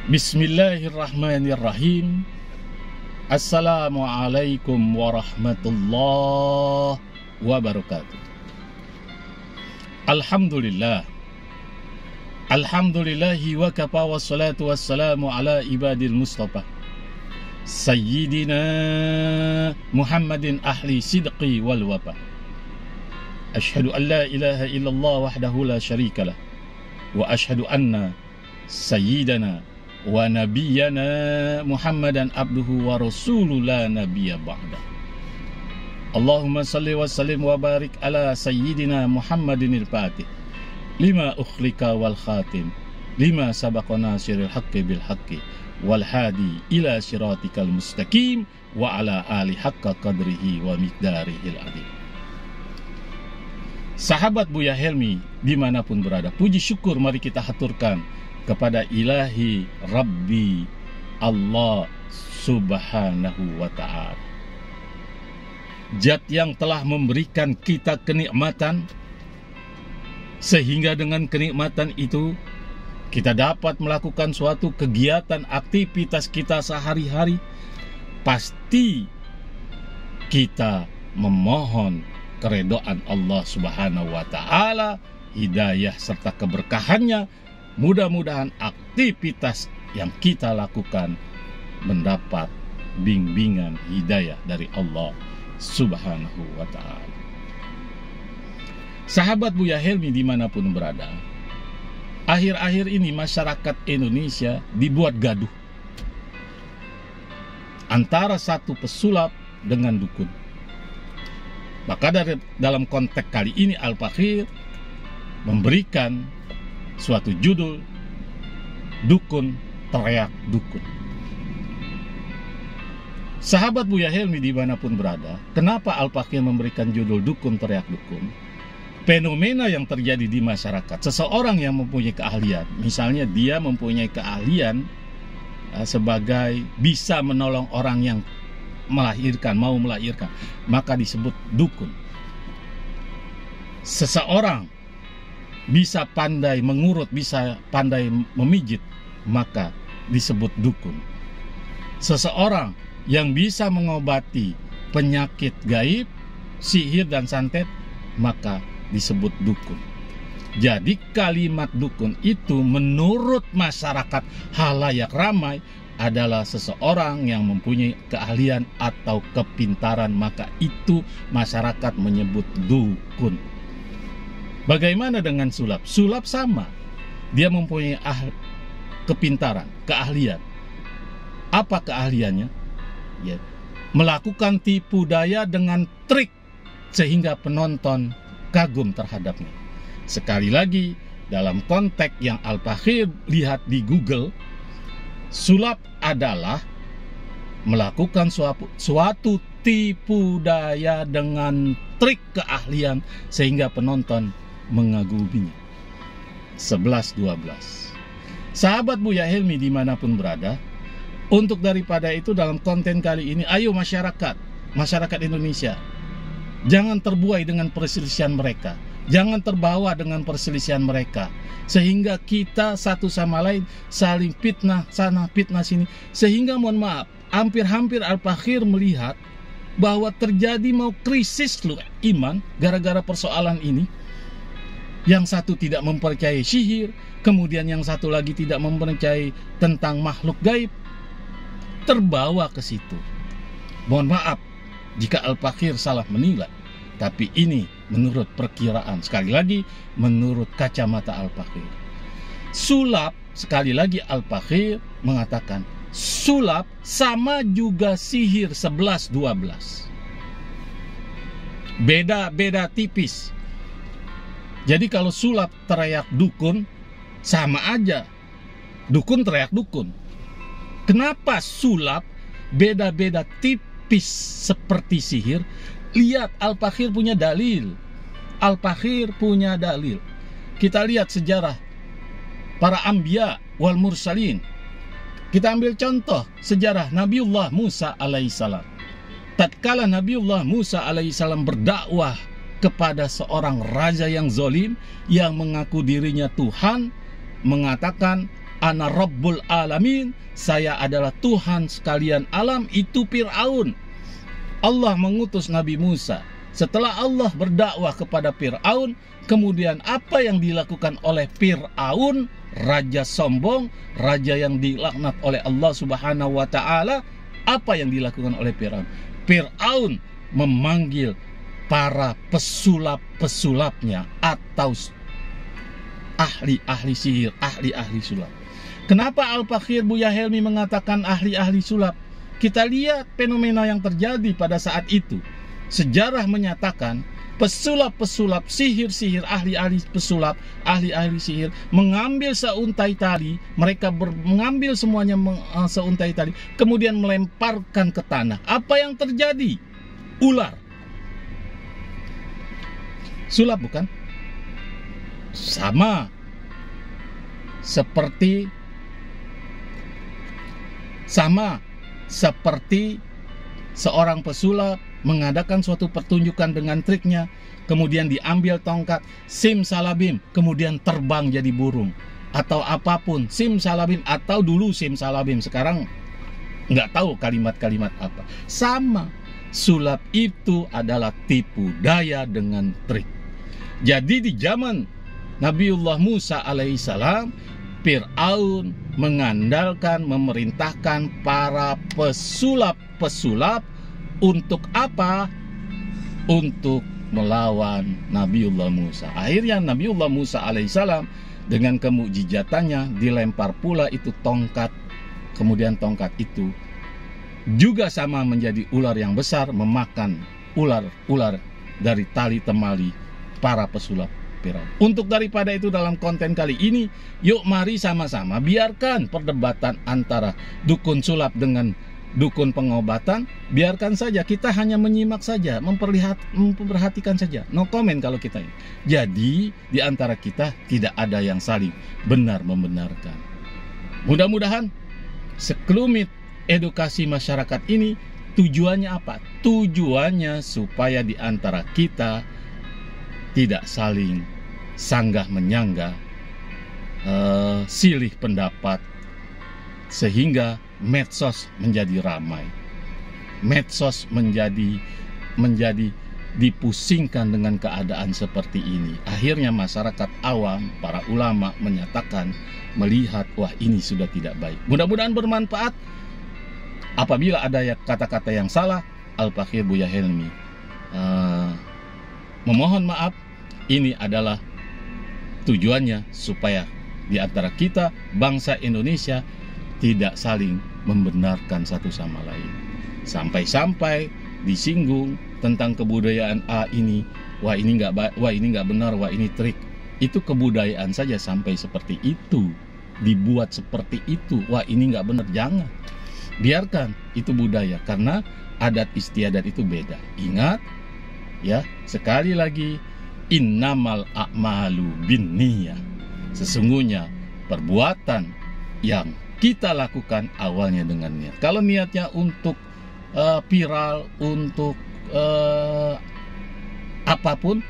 Bismillahirrahmanirrahim. Assalamualaikum warahmatullahi wabarakatuh. Alhamdulillah. Alhamdulillahi wa kafa wassalatu wassalamu ala ibadil mustafa Sayyidina Muhammadin ahli sidqi wal wafa. Ashhadu an la ilaha illallah wahdahu la syarika lah. Wa ashhadu anna sayyidana wa nabiyyana Muhammadan abduhu wa rasuluhu la nabiyya ba'dah. Allahumma salli wa sallim wa barik ala sayyidina Muhammadin al-Fatih lima ukhlika wal khatim lima sabaqa nasiril haqqi bil haqqi wal hadi ila siratikal mustaqim wa ala ali haqqa qadrihi wa miqdarihil azim. Sahabat Buya Helmi dimanapun berada, puji syukur mari kita haturkan kepada ilahi Rabbi Allah subhanahu wa ta'ala, Zat yang telah memberikan kita kenikmatan, sehingga dengan kenikmatan itu kita dapat melakukan suatu kegiatan aktivitas kita sehari-hari. Pasti kita memohon keredaan Allah subhanahu wa ta'ala, hidayah serta keberkahannya. Mudah-mudahan aktivitas yang kita lakukan mendapat bimbingan hidayah dari Allah subhanahu wa ta'ala. Sahabat Buya Helmi dimanapun berada, akhir-akhir ini masyarakat Indonesia dibuat gaduh antara satu pesulap dengan dukun. Maka dalam konteks kali ini Al-Fakhir memberikan suatu judul, dukun teriak dukun. Sahabat Buya Helmi dimanapun berada, kenapa Al-Fakhir memberikan judul dukun teriak dukun? Fenomena yang terjadi di masyarakat, seseorang yang mempunyai keahlian, misalnya dia mempunyai keahlian sebagai bisa menolong orang yang melahirkan, mau melahirkan, maka disebut dukun. Seseorang bisa pandai mengurut, bisa pandai memijit, maka disebut dukun. Seseorang yang bisa mengobati penyakit gaib, sihir dan santet, maka disebut dukun. Jadi kalimat dukun itu menurut masyarakat halayak ramai adalah seseorang yang mempunyai keahlian atau kepintaran, maka itu masyarakat menyebut dukun. Bagaimana dengan sulap? Sulap sama, dia mempunyai kepintaran, keahlian. Apa keahliannya? Ya, melakukan tipu daya dengan trik sehingga penonton kagum terhadapnya. Sekali lagi, dalam konteks yang Al-Fakhir lihat di Google, sulap adalah melakukan suatu tipu daya dengan trik keahlian sehingga penonton mengaguminya. 11-12. Sahabat Buya Helmi dimanapun berada, untuk daripada itu dalam konten kali ini, ayo masyarakat Indonesia, jangan terbuai dengan perselisihan mereka, jangan terbawa dengan perselisihan mereka, sehingga kita satu sama lain saling fitnah sana fitnah sini, sehingga mohon maaf, hampir-hampir Al-Fakhir melihat bahwa terjadi mau krisis iman gara-gara persoalan ini. Yang satu tidak mempercayai sihir, kemudian yang satu lagi tidak mempercayai tentang makhluk gaib, terbawa ke situ. Mohon maaf jika Al-Fakhir salah menilai, tapi ini menurut perkiraan, sekali lagi menurut kacamata Al-Fakhir. Sulap, sekali lagi Al-Fakhir mengatakan, sulap sama juga sihir 11-12. Beda tipis. Jadi kalau sulap teriak dukun, sama aja. Dukun teriak dukun. Kenapa sulap beda-beda tipis seperti sihir? Lihat, Al-Fakhir punya dalil. Al-Fakhir punya dalil. Kita lihat sejarah para anbiya wal mursalin. Kita ambil contoh sejarah Nabiullah Musa alaihissalam. Tatkala Nabiullah Musa alaihissalam berdakwah kepada seorang raja yang zalim, yang mengaku dirinya Tuhan, mengatakan ana rabbul alamin, saya adalah Tuhan sekalian alam, itu Fir'aun. Allah mengutus Nabi Musa. Setelah Allah berdakwah kepada Fir'aun, kemudian apa yang dilakukan oleh Fir'aun, raja sombong, raja yang dilaknat oleh Allah Subhanahu wa Ta'ala? Apa yang dilakukan oleh Fir'aun? Fir'aun memanggil para pesulap-pesulapnya atau ahli-ahli sihir, ahli-ahli sulap. Kenapa Al-Fakir Buya Helmi mengatakan ahli-ahli sulap? Kita lihat fenomena yang terjadi pada saat itu. Sejarah menyatakan pesulap-pesulap, sihir-sihir, ahli-ahli pesulap, ahli-ahli sihir mengambil seuntai tali, mereka mengambil semuanya seuntai tali, kemudian melemparkan ke tanah. Apa yang terjadi? Ular. Sulap bukan? Sama seperti seorang pesulap mengadakan suatu pertunjukan dengan triknya, kemudian diambil tongkat, simsalabim, kemudian terbang jadi burung atau apapun, simsalabim, atau dulu simsalabim, sekarang nggak tahu kalimat-kalimat apa. Sama, sulap itu adalah tipu daya dengan trik. Jadi di zaman Nabiullah Musa alaihissalam, Fir'aun mengandalkan, memerintahkan para pesulap-pesulap untuk apa? Untuk melawan Nabiullah Musa. Akhirnya Nabiullah Musa alaihissalam dengan kemukjizatannya dilempar pula itu tongkat. Kemudian tongkat itu juga sama menjadi ular yang besar, memakan ular dari tali temali para pesulap Fir'aun. Untuk daripada itu, dalam konten kali ini, yuk mari sama-sama biarkan perdebatan antara dukun sulap dengan dukun pengobatan, biarkan saja, kita hanya menyimak saja, memperhatikan saja, no comment kalau kita ini. Jadi di antara kita tidak ada yang saling benar membenarkan. Mudah-mudahan sekelumit edukasi masyarakat ini tujuannya apa? Tujuannya supaya di antara kita tidak saling sanggah menyanggah, silih pendapat, sehingga medsos menjadi ramai, medsos menjadi dipusingkan dengan keadaan seperti ini. Akhirnya masyarakat awam, para ulama menyatakan, melihat, wah ini sudah tidak baik. Mudah-mudahan bermanfaat. Apabila ada kata-kata yang salah, Al-Fakir Buya Helmi memohon maaf. Ini adalah tujuannya supaya di antara kita, bangsa Indonesia, tidak saling membenarkan satu sama lain. Sampai-sampai disinggung tentang kebudayaan ini, wah ini nggak benar, wah ini trik. Itu kebudayaan saja sampai seperti itu, dibuat seperti itu, wah ini nggak benar. Jangan, biarkan itu budaya, karena adat istiadat itu beda. Ingat ya, sekali lagi, innamal a'malu binniyah. Sesungguhnya perbuatan yang kita lakukan awalnya dengan niat. Kalau niatnya untuk viral, untuk apapun,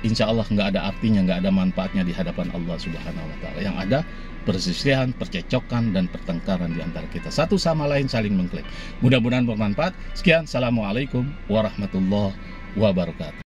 insya Allah nggak ada artinya, nggak ada manfaatnya di hadapan Allah Subhanahu wa Ta'ala. Yang ada perselisihan, percecokan, dan pertengkaran di antara kita, satu sama lain saling mengklaim. Mudah-mudahan bermanfaat. Sekian, assalamualaikum warahmatullahi wabarakatuh.